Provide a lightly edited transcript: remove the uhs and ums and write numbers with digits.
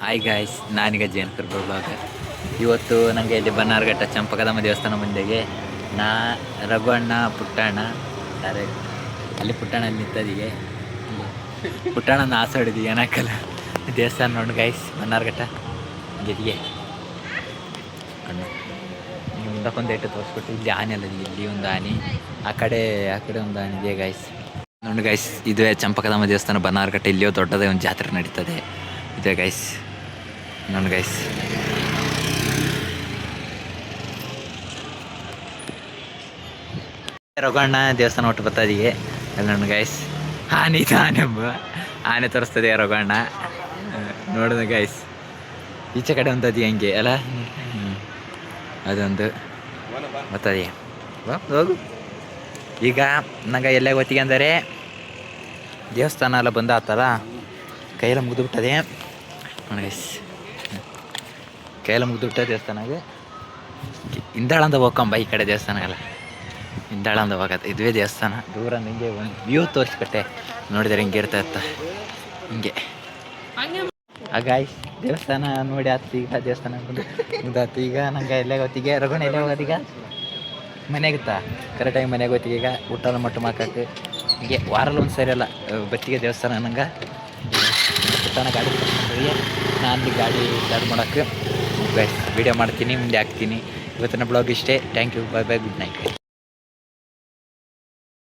Hi guys, ನಾನೀಗ ಜೇನ್ಕರ್ blogger. ಇವತ್ತು ನನಗೆ ಇಲ್ಲಿ ಬನ್ನಾರಘಟ್ಟ ಚಂಪಕದಮ್ಮ ದೇವಸ್ಥಾನ ಮುಂದೆಗೆ ರಘು ಅಣ್ಣ, ಪುಟ್ಟಣ್ಣ ಯಾರೇ ಅಲ್ಲಿ ಪುಟ್ಟಣ್ಣಲ್ಲಿ ನಿಂತದಿಗೆ ಪುಟ್ಟಣ್ಣನ ಆಸೆ ಹೊಡಿದೀವಿ ಏನಕ್ಕಲ್ಲ ದೇವಸ್ಥಾನ ನೋಡಿ ಗಾಯ್ಸ್. ಬನ್ನಾರಘಟ್ಟ ಗೆದಿಗೆ ಮುಂದಕ್ಕೊಂದು ಏಟು ತೋರಿಸ್ಬಿಟ್ಟು ಇಲ್ಲಿ ಆನೆ ಅಲ್ಲ, ಇಲ್ಲಿ ಒಂದು ಆನೆ, ಆ ಕಡೆ ಒಂದು ಆನೆ ಇದೆ ಗಾಯ್ಸ್. ನೋಡಿ ಗಾಯ್ಸ್, ಇದುವೇ ಚಂಪಕದಮ್ಮ ದೇವಸ್ಥಾನ ಬನ್ನಾರಘಟ್ಟ. ಇಲ್ಲಿಯೋ ದೊಡ್ಡದೇ ಒಂದು ಜಾತ್ರೆ ನಡೀತದೆ. ಇದೆ ಗೈಸ್, ನೋಡಿ ಗೈಸ್. ರಘುವಣ್ಣ ದೇವಸ್ಥಾನ ಒಟ್ಟು ಬರ್ತದಿಗೆ ಅಲ್ಲಿ ನೋಡಿ ಗೈಸ್. ಆನೆ ತೋರಿಸ್ತದೆ ರಘುವಣ್ಣ. ನೋಡಿದ ಗೈಸ್, ಈಚೆ ಕಡೆ ಒಂದದಿ ಹಂಗೆ ಅಲ್ಲ, ಅದೊಂದು ಬರ್ತದೆ. ಹೋಗು ಈಗ ನಂಗೆ ಎಲ್ಲ ಗೊತ್ತಿಗೆ ಅಂದರೆ ದೇವಸ್ಥಾನ ಎಲ್ಲ ಬಂದು ಆತಲ್ಲ, ಕೈಯೆಲ್ಲ ಮುಗಿದುಬಿಟ್ಟದೆ ಗೈಸ್. ಕೈಯೆಲ್ಲ ಮುಗಿದುಬಿಟ್ಟ ದೇವಸ್ಥಾನಗೆ ಇಂದಾಳಂದ ಹೋಗಂಬ. ಈ ಕಡೆ ದೇವಸ್ಥಾನಗೆಲ್ಲ ಇಂದಾಳಂದ ಹೋಗತ್ತೆ. ಇದುವೇ ದೇವಸ್ಥಾನ. ದೂರ ಹಿಂಗೆ ಒಂದು ವ್ಯೂ ತೋರಿಸ್ಕೊಟ್ಟೆ, ನೋಡಿದರೆ ಹಿಂಗೆ ಇರ್ತಾ ಇರ್ತ ಹಿಂಗೆ. ಗಾಯ್ಸ್, ದೇವಸ್ಥಾನ ನೋಡಿ ಆಯ್ತು. ಈಗ ದೇವಸ್ಥಾನ ಮುಗ್ದಾಯ್ತು. ಈಗ ನಂಗೆ ಎಲ್ಲ ಗೊತ್ತಿಗೆ ರಘುಣ ಎಲ್ಲ ಹೋಗೋದೀಗ ಮನೆಗುತ್ತಾ ಕರೆಕ್ಟಾಗಿ ಮನೆಗೆ ಗೊತ್ತಿಗೆ. ಈಗ ಊಟ ಮಟ್ಟು ಮಾಕಕ್ಕೆ ಹೀಗೆ ವಾರಲ್ಲಿ ಒಂದು ಸರಿ ಅಲ್ಲ ಬತ್ತಿಗೆ ದೇವಸ್ಥಾನ. ನಂಗೆ ಪುಟ್ಟಣ ಗಾಡಿ ನಾನು ಗಾಡಿ ಸ್ಟಾರ್ಟ್ ಮಾಡೋಕ್ಕೆ ವೀಡಿಯೋ ಮಾಡ್ತೀನಿ, ಮುಂದೆ ಹಾಕ್ತೀನಿ. ಇವತ್ತಿನ ಬ್ಲಾಗ್ ಇಷ್ಟೇ. Thank you, bye bye, good night.